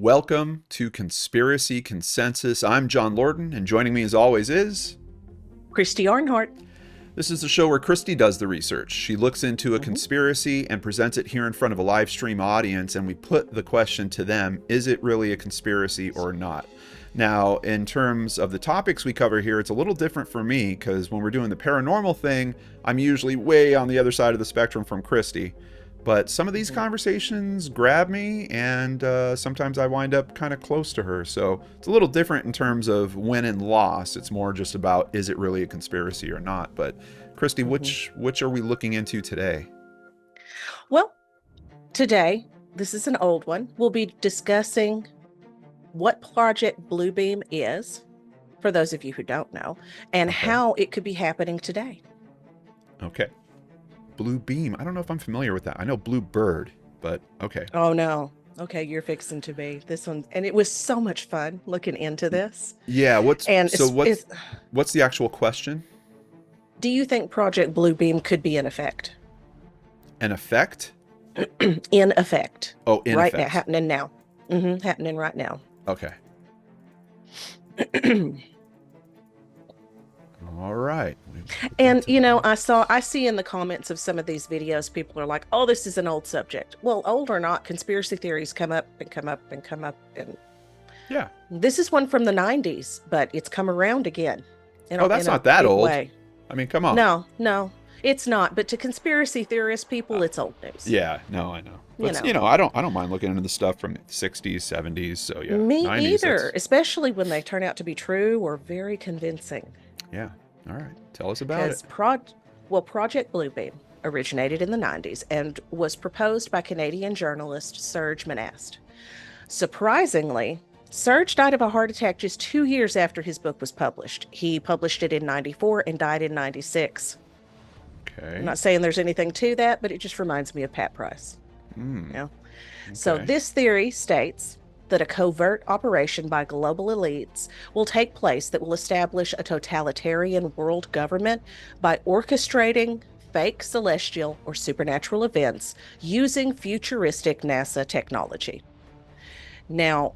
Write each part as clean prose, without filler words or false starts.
Welcome to Conspiracy Consensus. I'm John Lorden, and joining me as always is... Christy Arnhart. This is the show where Christy does the research. She looks into a conspiracy and presents it here in front of a live stream audience, and we put the question to them, is it really a conspiracy or not? Now, in terms of the topics we cover here, it's a little different for me, because when we're doing the paranormal thing, I'm usually way on the other side of the spectrum from Christy. But some of these conversations grab me, and sometimes I wind up kind of close to her. So it's a little different in terms of win and loss. It's more just about, is it really a conspiracy or not? But Christy, which are we looking into today? Well, today, this is an old one. We'll be discussing what Project Bluebeam is, for those of you who don't know, and how it could be happening today. Okay. Blue Beam. I don't know if I'm familiar with that. I know Blue Bird, but okay. Oh, no. Okay, you're fixing to be. This one, and it was so much fun looking into this. Yeah, what's the actual question? Do you think Project Bluebeam could be in effect? An effect? In effect. Oh, in right effect. now, happening now. Happening right now. Okay. All right. And, you know, I see in the comments of some of these videos, people are like, oh, this is an old subject. Well, old or not, conspiracy theories come up and come up and come up. And yeah, this is one from the 90s, but it's come around again. That's not that old. Way. I mean, come on. No, it's not. But to conspiracy theorist people, it's old news. Yeah, no, I know. But, I don't mind looking into the stuff from the 60s, 70s. So, yeah. Me 90s, either, especially when they turn out to be true or very convincing. Yeah. All right. Tell us about it. Project Bluebeam originated in the 90s and was proposed by Canadian journalist Serge Monast. Surprisingly, Serge died of a heart attack just 2 years after his book was published. He published it in 94 and died in 96. Okay. I'm not saying there's anything to that, but it just reminds me of Pat Price. Okay. So this theory states that a covert operation by global elites will take place that will establish a totalitarian world government by orchestrating fake celestial or supernatural events using futuristic NASA technology. Now,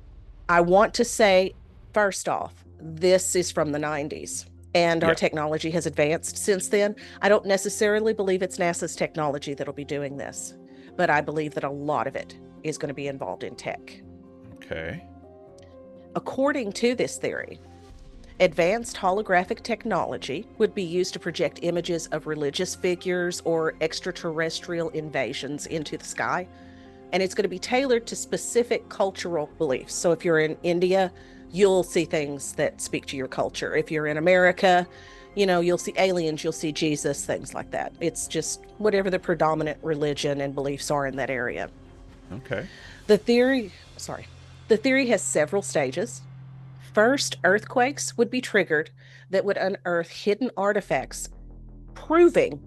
I want to say, first off, this is from the 90s, and our technology has advanced since then. I don't necessarily believe it's NASA's technology that'll be doing this, but I believe that a lot of it is going to be involved in tech. Okay. According to this theory, advanced holographic technology would be used to project images of religious figures or extraterrestrial invasions into the sky. And it's going to be tailored to specific cultural beliefs. So if you're in India, you'll see things that speak to your culture. If you're in America, you'll see aliens, you'll see Jesus, things like that. It's just whatever the predominant religion and beliefs are in that area. Okay. The theory has several stages. First, earthquakes would be triggered that would unearth hidden artifacts, proving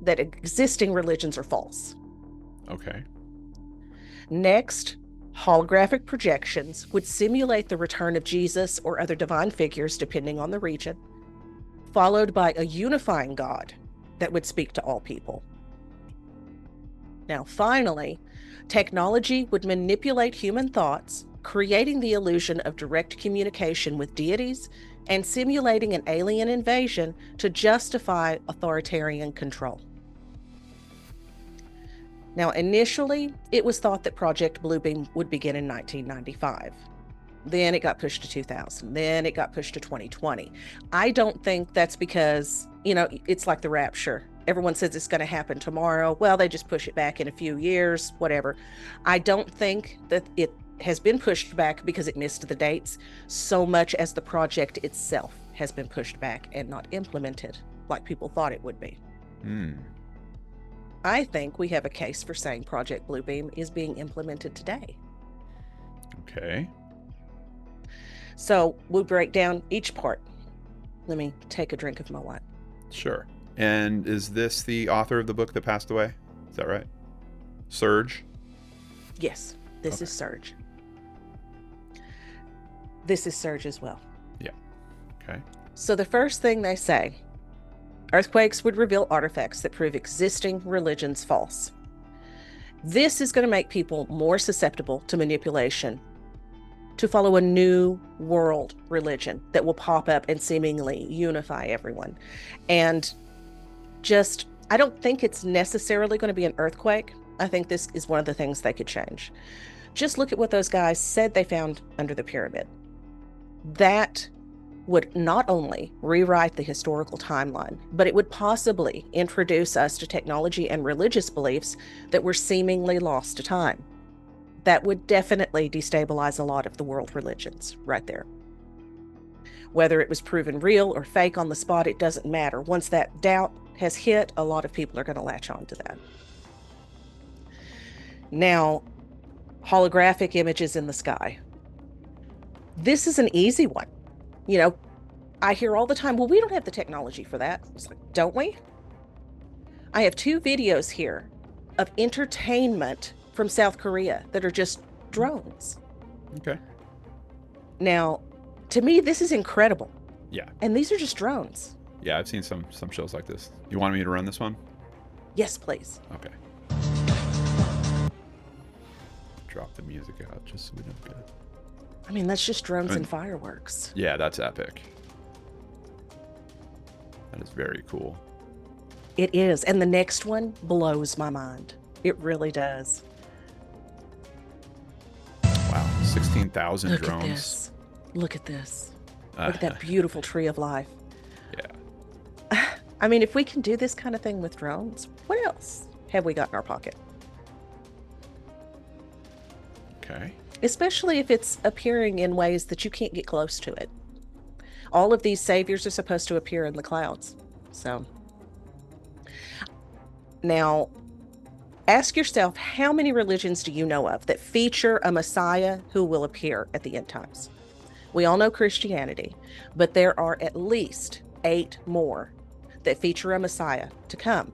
that existing religions are false. Okay. Next, holographic projections would simulate the return of Jesus or other divine figures, depending on the region, followed by a unifying God that would speak to all people. Now, finally, technology would manipulate human thoughts, creating the illusion of direct communication with deities and simulating an alien invasion to justify authoritarian control. Now, initially, it was thought that Project Bluebeam would begin in 1995. Then it got pushed to 2000. Then it got pushed to 2020. I don't think that's because, it's like the rapture. Everyone says it's going to happen tomorrow. Well, they just push it back in a few years, whatever. I don't think that it has been pushed back because it missed the dates so much as the project itself has been pushed back and not implemented like people thought it would be. I think we have a case for saying Project Bluebeam is being implemented today. Okay. So we'll break down each part. Let me take a drink of my wine. Sure. And is this the author of the book that passed away? Is that right? Serge? Yes, this is Serge. This is Serge as well. Yeah. Okay. So the first thing they say, earthquakes would reveal artifacts that prove existing religions false. This is going to make people more susceptible to manipulation, to follow a new world religion that will pop up and seemingly unify everyone. And just, I don't think it's necessarily going to be an earthquake. I think this is one of the things they could change. Just look at what those guys said they found under the pyramid. That would not only rewrite the historical timeline, but it would possibly introduce us to technology and religious beliefs that were seemingly lost to time. That would definitely destabilize a lot of the world religions right there. Whether it was proven real or fake on the spot, it doesn't matter. Once that doubt has hit, a lot of people are going to latch on to that. Now, holographic images in the sky. This is an easy one. You know, I hear all the time, well, we don't have the technology for that. It's like, don't we? I have 2 videos here of entertainment from South Korea that are just drones. Okay. Now, to me, this is incredible. Yeah. And these are just drones. Yeah, I've seen some shows like this. You want me to run this one? Yes, please. Okay. Drop the music out just so we don't get it. I mean, that's just drones and fireworks. Yeah, that's epic. That is very cool. It is. And the next one blows my mind. It really does. Wow, 16,000 Look drones. at this. Look at this. Look at that beautiful tree of life. Yeah. I mean, if we can do this kind of thing with drones, what else have we got in our pocket? Okay. Especially if it's appearing in ways that you can't get close to it. All of these saviors are supposed to appear in the clouds. So now ask yourself, how many religions do you know of that feature a Messiah who will appear at the end times? We all know Christianity, but there are at least 8 more that feature a Messiah to come.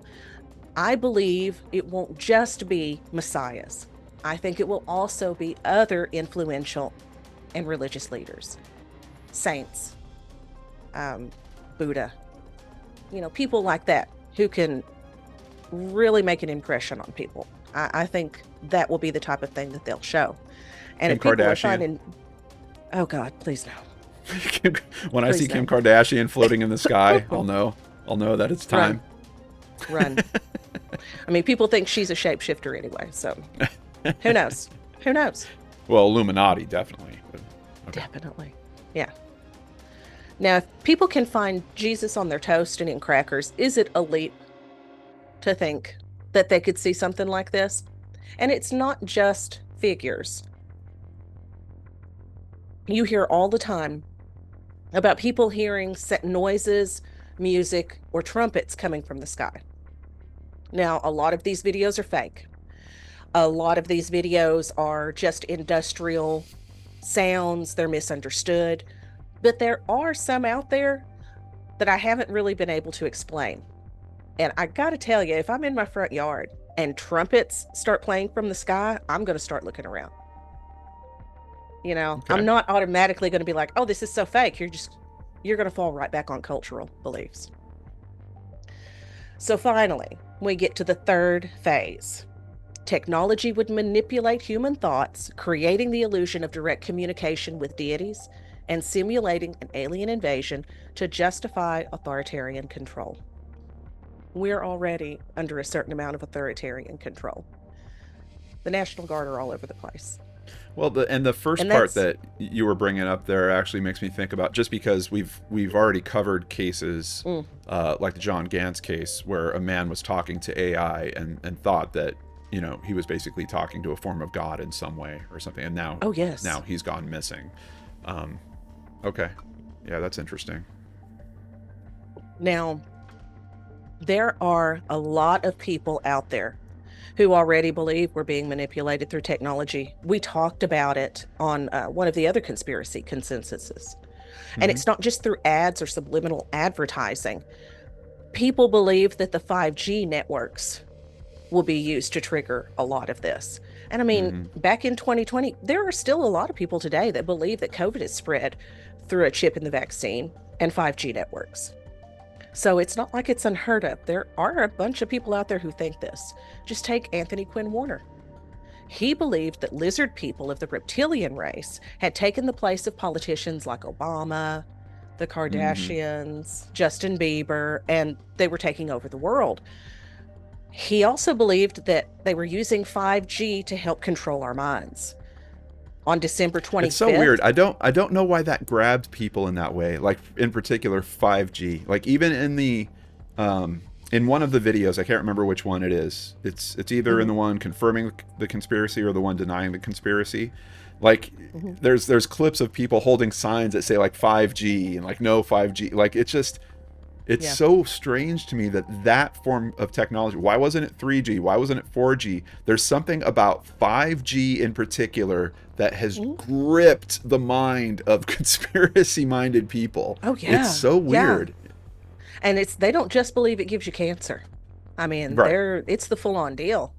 I believe it won't just be messiahs. I think it will also be other influential and religious leaders, saints, Buddha, people like that who can really make an impression on people. I think that will be the type of thing that they'll show. And Kim if people are Kardashian. finding, oh God, please no. When I Please see no. Kim Kardashian floating in the sky, I'll know that it's time. Run. I mean, people think she's a shapeshifter anyway, so who knows? Who knows? Well, Illuminati, definitely. Okay. Definitely. Yeah. Now, if people can find Jesus on their toast and in crackers, is it a leap to think that they could see something like this? And it's not just figures. You hear all the time about people hearing set noises, music, or trumpets coming from the sky. Now, a lot of these videos are fake. A lot of these videos are just industrial sounds. They're misunderstood. But there are some out there that I haven't really been able to explain. And I got to tell you, if I'm in my front yard and trumpets start playing from the sky, I'm going to start looking around. Okay. I'm not automatically going to be like, oh, this is so fake. You're going to fall right back on cultural beliefs. So finally, we get to the 3rd phase. Technology would manipulate human thoughts, creating the illusion of direct communication with deities and simulating an alien invasion to justify authoritarian control. We're already under a certain amount of authoritarian control. The National Guard are all over the place. Well, the first part that you were bringing up there actually makes me think about, just because we've already covered cases like the John Gans case, where a man was talking to AI and thought that he was basically talking to a form of God in some way or something, and now now he's gone missing. Okay, yeah, that's interesting. Now, there are a lot of people out there who already believe we're being manipulated through technology. We talked about it on one of the other conspiracy consensuses. And it's not just through ads or subliminal advertising. People believe that the 5G networks will be used to trigger a lot of this. And I mean, back in 2020, there are still a lot of people today that believe that COVID is spread through a chip in the vaccine and 5G networks. So it's not like it's unheard of. There are a bunch of people out there who think this. Just take Anthony Quinn Warner. He believed that lizard people of the reptilian race had taken the place of politicians like Obama, the Kardashians, Justin Bieber, and they were taking over the world. He also believed that they were using 5G to help control our minds. On December 25th. It's so weird. I don't know why that grabbed people in that way. Like in particular 5G. Like even in the in one of the videos, I can't remember which one it is. It's either in the one confirming the conspiracy or the one denying the conspiracy. Like there's clips of people holding signs that say like 5G and like no 5G. Like it's so strange to me that form of technology. Why wasn't it 3G? Why wasn't it 4G? There's something about 5G in particular that has gripped the mind of conspiracy-minded people. Oh yeah. It's so weird. Yeah. And they don't just believe it gives you cancer. I mean, it's the full-on deal.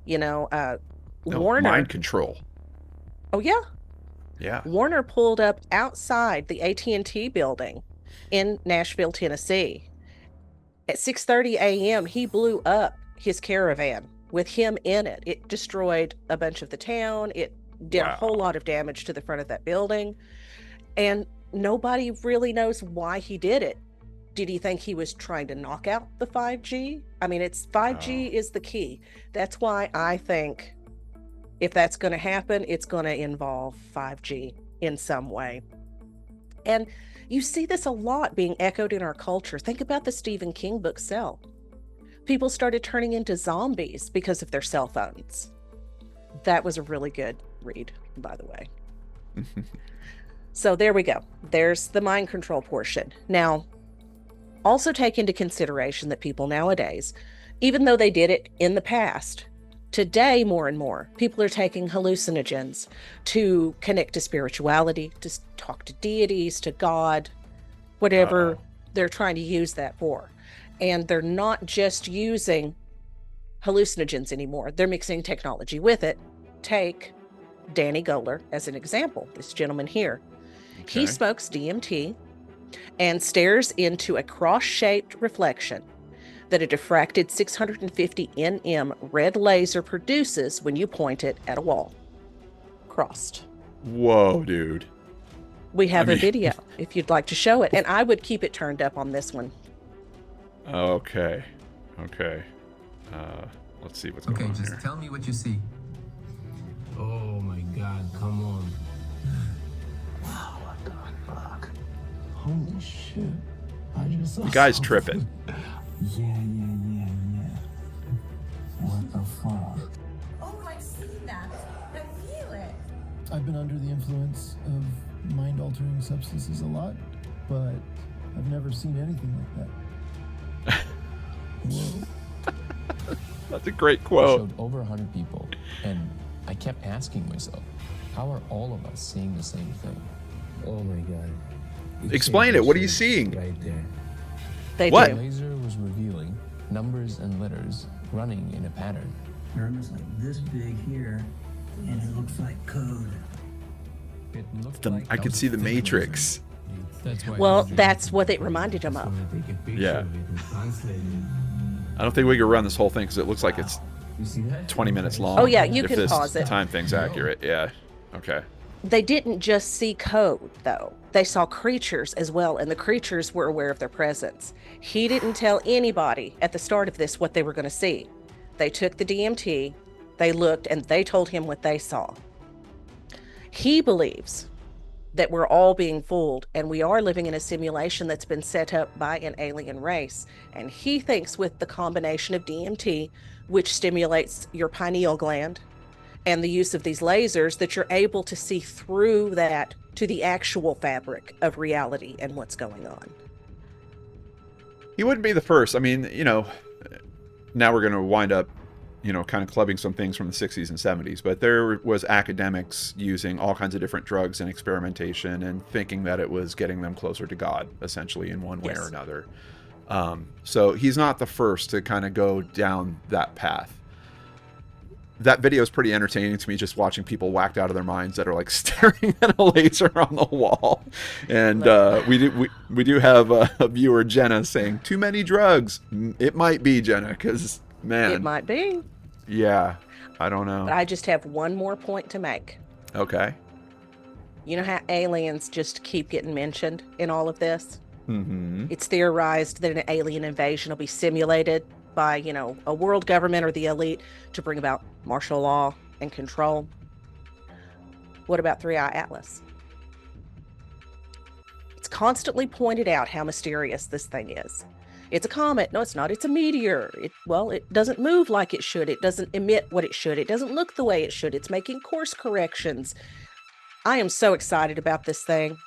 You know, Warner mind control. Oh yeah. Yeah. Warner pulled up outside the AT&T building in Nashville, Tennessee. At 6:30 a.m., he blew up his caravan with him in it. It destroyed a bunch of the town. It did a whole lot of damage to the front of that building. And nobody really knows why he did it. Did he think he was trying to knock out the 5G? I mean, 5G is the key. That's why I think if that's going to happen, it's going to involve 5G in some way. And you see this a lot being echoed in our culture. Think about the Stephen King book Cell. People started turning into zombies because of their cell phones. That was a really good read, by the way. So there we go. There's the mind control portion. Now, also take into consideration that people nowadays, even though they did it in the past, today more and more, people are taking hallucinogens to connect to spirituality, to talk to deities, to God, whatever they're trying to use that for. And they're not just using hallucinogens anymore. They're mixing technology with it. Take Danny Goler as an example, this gentleman here. Okay. He smokes DMT and stares into a cross-shaped reflection that a diffracted 650 nm red laser produces when you point it at a wall. Crossed. Whoa, dude. We have a video if you'd like to show it, and I would keep it turned up on this one. Okay. Let's see what's going on here. Okay, just tell me what you see. Oh my God, come on. Wow, what the fuck? Holy shit. I just saw the guy's something. tripping. Yeah. What the fuck? Oh, I've seen that. I feel it. I've been under the influence of mind-altering substances a lot, but I've never seen anything like that. Whoa. That's a great I quote. showed over 100 people, and I kept asking myself, how are all of us seeing the same thing? Oh my God. Explain it. What are you seeing? Right there. They What? do. The laser was revealing numbers and letters running in a pattern. Numbers like this big here, and it looks like code. It looked like I could see the Matrix. That's why Well, that's what it reminded him of. Yeah. I don't think we could run this whole thing because it looks like it's You see that? 20 minutes long. Oh, yeah, you if can this pause it. time thing's accurate. Yeah. Okay. They didn't just see code, though. They saw creatures as well, and the creatures were aware of their presence. He didn't tell anybody at the start of this what they were going to see. They took the DMT, they looked, and they told him what they saw. He believes that we're all being fooled, and we are living in a simulation that's been set up by an alien race. And he thinks with the combination of DMT, which stimulates your pineal gland, and the use of these lasers, that you're able to see through that to the actual fabric of reality and what's going on. He wouldn't be the first. I mean, now we're going to wind up, kind of clubbing some things from the 60s and 70s, but there was academics using all kinds of different drugs and experimentation and thinking that it was getting them closer to God, essentially, in one way or another. So he's not the first to kind of go down that path. That video is pretty entertaining to me, just watching people whacked out of their minds that are like staring at a laser on the wall. And we do have a viewer, Jenna, saying too many drugs. It might be, Jenna, because man, It might be. yeah. I don't know. But I just have one more point to make. Okay. You know how aliens just keep getting mentioned in all of this? Mm-hmm. It's theorized that an alien invasion will be simulated by, a world government or the elite to bring about martial law and control. What about 3i Atlas? It's constantly pointed out how mysterious this thing is. It's a comet. No, it's not. It's a meteor. It doesn't move like it should. It doesn't emit what it should. It doesn't look the way it should. It's making course corrections. I am so excited about this thing.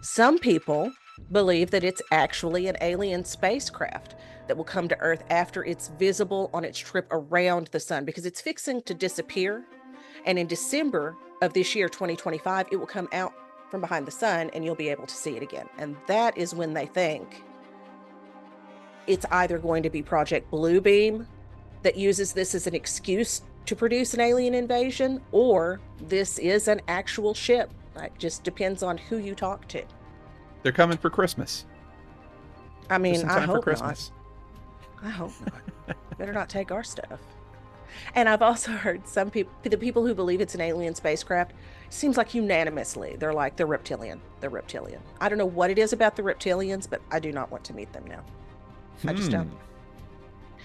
Some people believe that it's actually an alien spacecraft that will come to Earth after it's visible on its trip around the sun, because it's fixing to disappear. And in December of this year, 2025, it will come out from behind the sun and you'll be able to see it again. And that is when they think it's either going to be Project Bluebeam that uses this as an excuse to produce an alien invasion, or this is an actual ship. It just depends on who you talk to. They're coming for Christmas. I mean, Just in I time for hope Christmas. not. I hope not. Better not take our stuff. And I've also heard some people, the people who believe it's an alien spacecraft, seems like unanimously, they're like, they're reptilian. They're reptilian. I don't know what it is about the reptilians, but I do not want to meet them now. I just don't.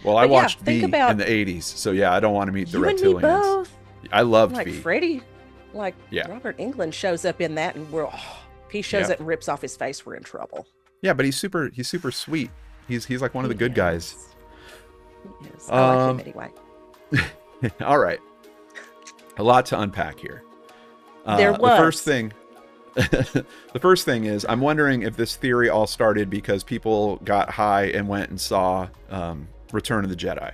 Well, I But yeah, watched think V about- in the 80s, so yeah, I don't want to meet the You and reptilians. me both. I loved Like V. Freddy, Yeah. Robert Englund shows up in that, and if he shows Yeah. up and rips off his face, we're in trouble. Yeah, but he's super sweet. He's like one of the good guys. He is. I like him anyway. All right. A lot to unpack here. There The was. first thing is, I'm wondering if this theory all started because people got high and went and saw Return of the Jedi.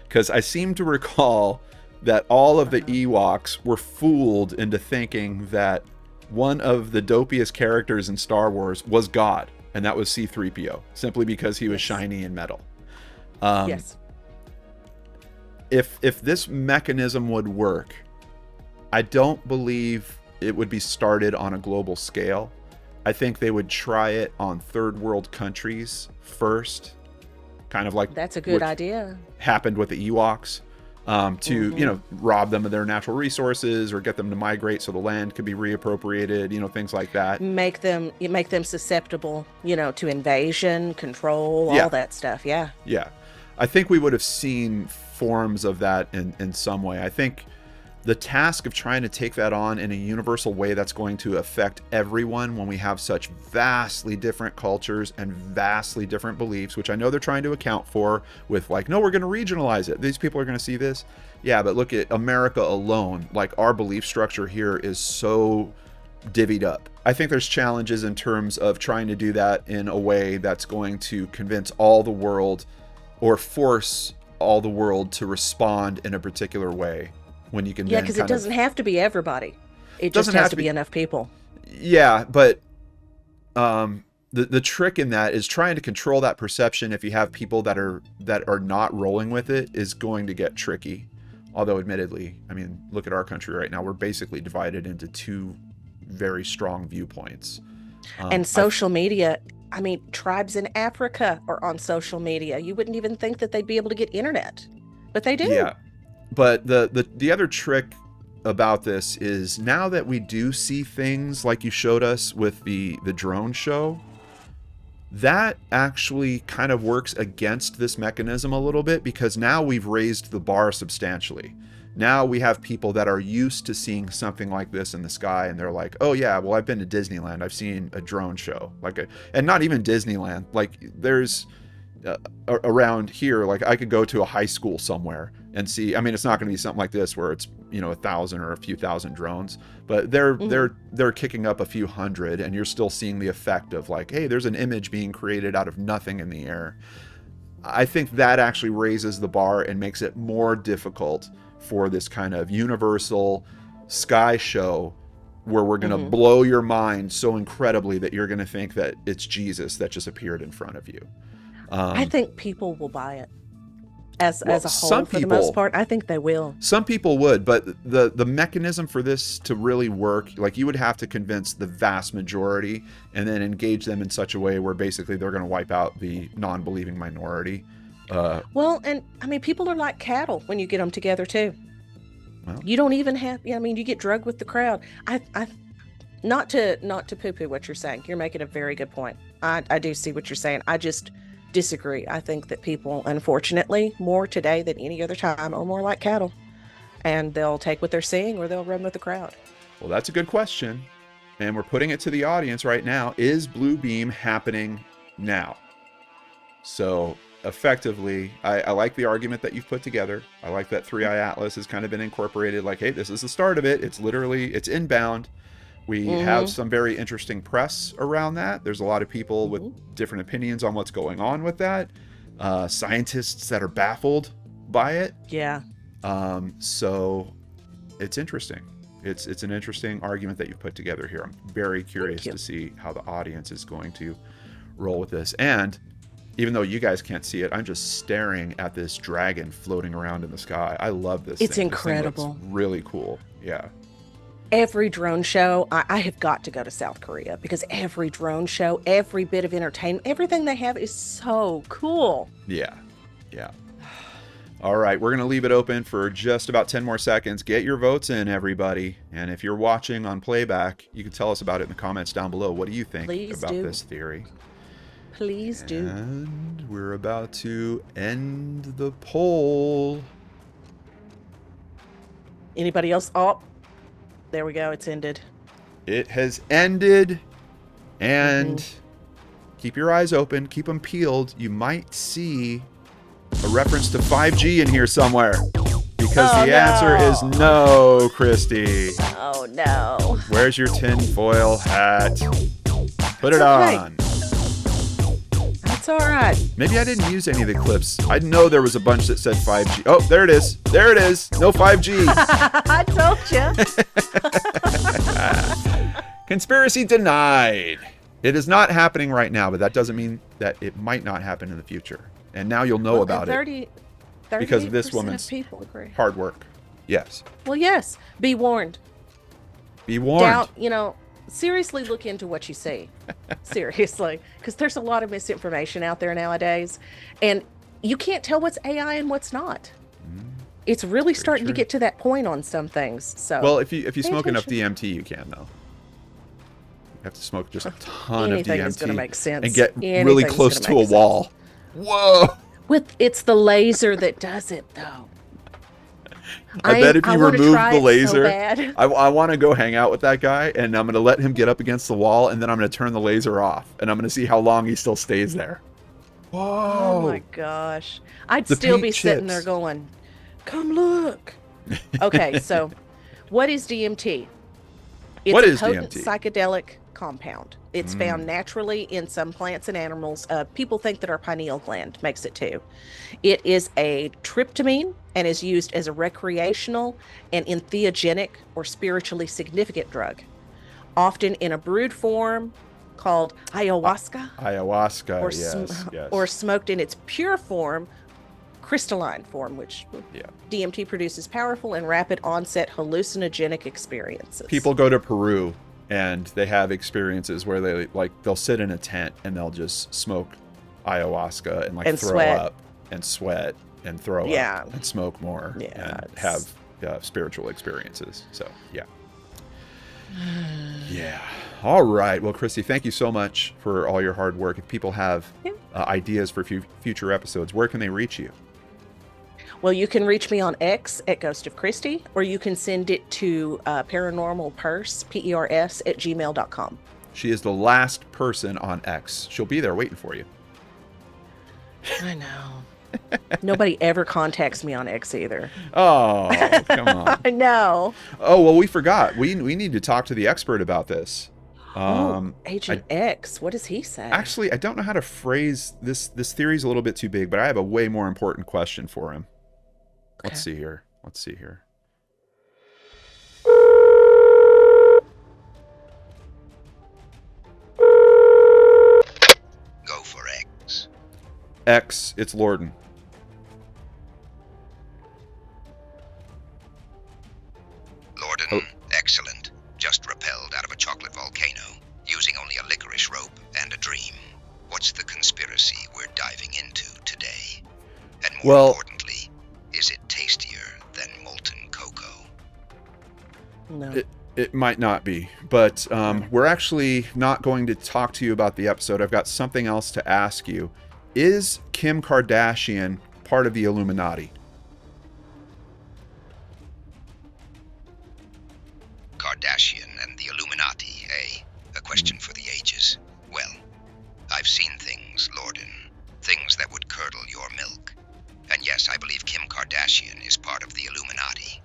Because I seem to recall that all of the Ewoks were fooled into thinking that one of the dopiest characters in Star Wars was God, and that was C-3PO, simply because he was shiny and metal. Yes. If this mechanism would work, I don't believe it would be started on a global scale. I think they would try it on third world countries first, kind of like That's a good idea. happened with the Ewoks, to rob them of their natural resources or get them to migrate so the land could be reappropriated, things like that. Make them susceptible, to invasion, control, Yeah. all that stuff. Yeah. Yeah. I think we would have seen forms of that in some way. I think the task of trying to take that on in a universal way that's going to affect everyone when we have such vastly different cultures and vastly different beliefs, which I know they're trying to account for with no, we're going to regionalize it. These people are going to see this. Yeah, but look at America alone. Our belief structure here is so divvied up. I think there's challenges in terms of trying to do that in a way that's going to convince all the world or force all the world to respond in a particular way when you can Yeah, then because it kind of- doesn't have to be everybody. It just Doesn't has have to to be enough people. Yeah, but the trick in that is trying to control that perception. If you have people that are not rolling with it, is going to get tricky. Although admittedly, I mean, look at our country right now. We're basically divided into two very strong viewpoints. And social media, I mean, tribes in Africa are on social media. You wouldn't even think that they'd be able to get internet, but they do. Yeah, but the other trick about this is, now that we do see things like you showed us with the drone show, that actually kind of works against this mechanism a little bit, because now we've raised the bar substantially. Now we have people that are used to seeing something like this in the sky, and they're like, oh yeah, well, I've been to Disneyland, I've seen a drone show, and not even Disneyland, there's around here, I could go to a high school somewhere and see. I mean, it's not going to be something like this where it's 1,000 or a few thousand drones, but they're kicking up a few hundred, and you're still seeing the effect of hey, there's an image being created out of nothing in the air. I think that actually raises the bar and makes it more difficult for this kind of universal sky show where we're going to blow your mind so incredibly that you're going to think that it's Jesus that just appeared in front of you. I think people will buy it as a whole. some For the people- most part, I think they will. Some people would, but the mechanism for this to really work, you would have to convince the vast majority and then engage them in such a way where basically they're going to wipe out the non-believing minority. Well, and I mean, people are like cattle when you get them together too. Well. You don't even have. I mean, you get drugged with the crowd. I not to poo-poo what you're saying. You're making a very good point. I do see what you're saying. I just disagree. I think that people, unfortunately, more today than any other time, are more like cattle, and they'll take what they're seeing or they'll run with the crowd. Well, that's a good question, and we're putting it to the audience right now. Is Blue Beam happening now? So effectively, I like the argument that you've put together. I like that 3i Atlas has kind of been incorporated, like, hey, this is the start of it. It's inbound. We have some very interesting press around that. There's a lot of people with different opinions on what's going on with that. Scientists that are baffled by it. Yeah. So it's interesting. It's an interesting argument that you've put together here. I'm very curious to see how the audience is going to roll with this. And even though you guys can't see it, I'm just staring at this dragon floating around in the sky. I love this. It's thing. incredible. This thing looks really cool. Yeah. Every drone show, I have got to go to South Korea, because every drone show, every bit of entertainment, everything they have is so cool. Yeah. Yeah. All right, we're going to leave it open for just about 10 more seconds. Get your votes in, everybody. And if you're watching on playback, you can tell us about it in the comments down below. What do you think about this theory? Please do. And we're about to end the poll. Anybody else? Oh, there we go. It's ended. It has ended. And keep your eyes open. Keep them peeled. You might see a reference to 5G in here somewhere. Because the answer is no, Christy. Oh, no. Where's your tinfoil hat? Put it on. That's all right. Maybe I didn't use any of the clips. I know there was a bunch that said 5G. Oh, there it is. There it is. No 5G. I told you. Conspiracy denied. It is not happening right now, but that doesn't mean that it might not happen in the future. And now you'll know about it because of this woman's people agree. hard work. Yes. Well, yes. Be warned. Be warned. Seriously look into what you see. Seriously. Because there's a lot of misinformation out there nowadays. And you can't tell what's AI and what's not. It's really starting to get to that point on some things. So, well, if you smoke enough DMT, you can, though. You have to smoke just a ton of Anything is DMT gonna make sense. and get really Anything's close gonna to a make wall. sense. Whoa! It's the laser that does it, though. I bet if you remove the laser, so I want to go hang out with that guy, and I'm going to let him get up against the wall, and then I'm going to turn the laser off, and I'm going to see how long he still stays there. Whoa! Oh my gosh. I'd The still paint be sitting chips. there going, come look. Okay, so what is DMT? It's What a is potent DMT? psychedelic compound. It's found naturally in some plants and animals. People think that our pineal gland makes it too. It is a tryptamine and is used as a recreational and entheogenic or spiritually significant drug, often in a brewed form called ayahuasca, Ayahuasca, or, yes. or smoked in its pure form, crystalline form, which Yeah. DMT produces powerful and rapid onset hallucinogenic experiences. People go to Peru, and they have experiences where they'll sit in a tent and they'll just smoke ayahuasca and And throw sweat. up and sweat and throw Yeah. up and smoke more Yeah, and have spiritual experiences. So yeah. Yeah. All right. Well, Christy, thank you so much for all your hard work. If people have ideas for future episodes, where can they reach you? Well, you can reach me on X at Ghost of Christy, or you can send it to Paranormal Purse, PERS, at gmail.com. She is the last person on X. She'll be there waiting for you. I know. Nobody ever contacts me on X either. Oh, come on. I know. Oh, well, we forgot. We need to talk to the expert about this. Agent X, what does he say? Actually, I don't know how to phrase this. This theory's a little bit too big, but I have a way more important question for him. Let's see here. Go for X. X, it's Lorden. Lorden, excellent. Just rappelled out of a chocolate volcano, using only a licorice rope and a dream. What's the conspiracy we're diving into today? And more importantly, is it tastier than molten cocoa? No. It might not be, but we're actually not going to talk to you about the episode. I've got something else to ask you. Is Kim Kardashian part of the Illuminati? Kardashian and the Illuminati, eh? A question for the ages. Well, I've seen things, Lorden. Things that would curdle your milk. And yes, I believe Kim Kardashian is part of the Illuminati.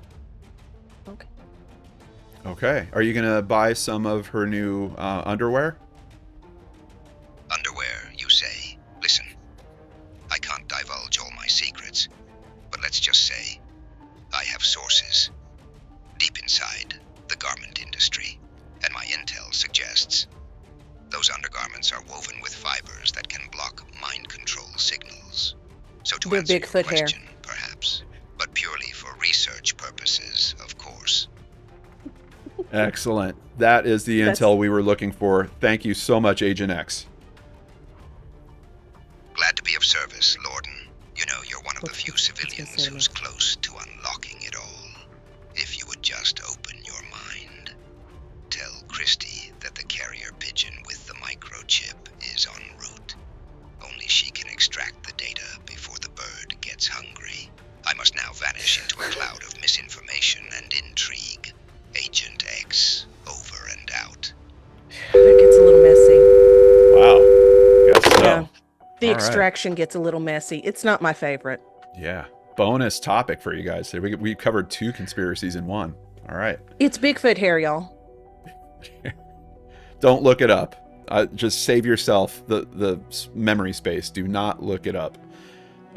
Okay. Okay. Are you going to buy some of her new underwear? Underwear, you say? Listen, I can't divulge all my secrets, but let's just say I have sources deep inside the garment industry, and my intel suggests those undergarments are woven with fibers that can block mind control signals. So to They're answer your Bigfoot hair. question, perhaps, but purely for research purposes, of course. Excellent. That is the intel we were looking for. Thank you so much, Agent X. Glad to be of service, Lorden. You know, you're one of the What's- few what's civilians concerning? who's close to unlocking it all. If you would just open your mind. Tell Christy that the carrier pigeon with the microchip is en route. Only she can extract the data before the bird gets hungry. I must now vanish into a cloud of misinformation and intrigue. Agent X, over and out. That gets a little messy. Wow. Guess so. Yeah. The All right. extraction gets a little messy. It's not my favorite. Yeah. Bonus topic for you guys. We covered 2 conspiracies in one. All right. It's Bigfoot hair, y'all. Don't look it up. Just save yourself the memory space. Do not look it up.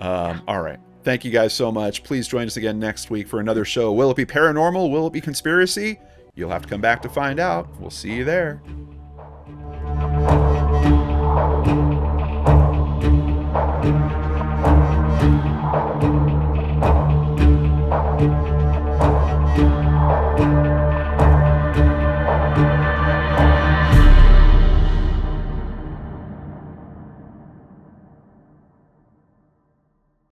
All right. Thank you guys so much. Please join us again next week for another show. Will it be paranormal? Will it be conspiracy? You'll have to come back to find out. We'll see you there.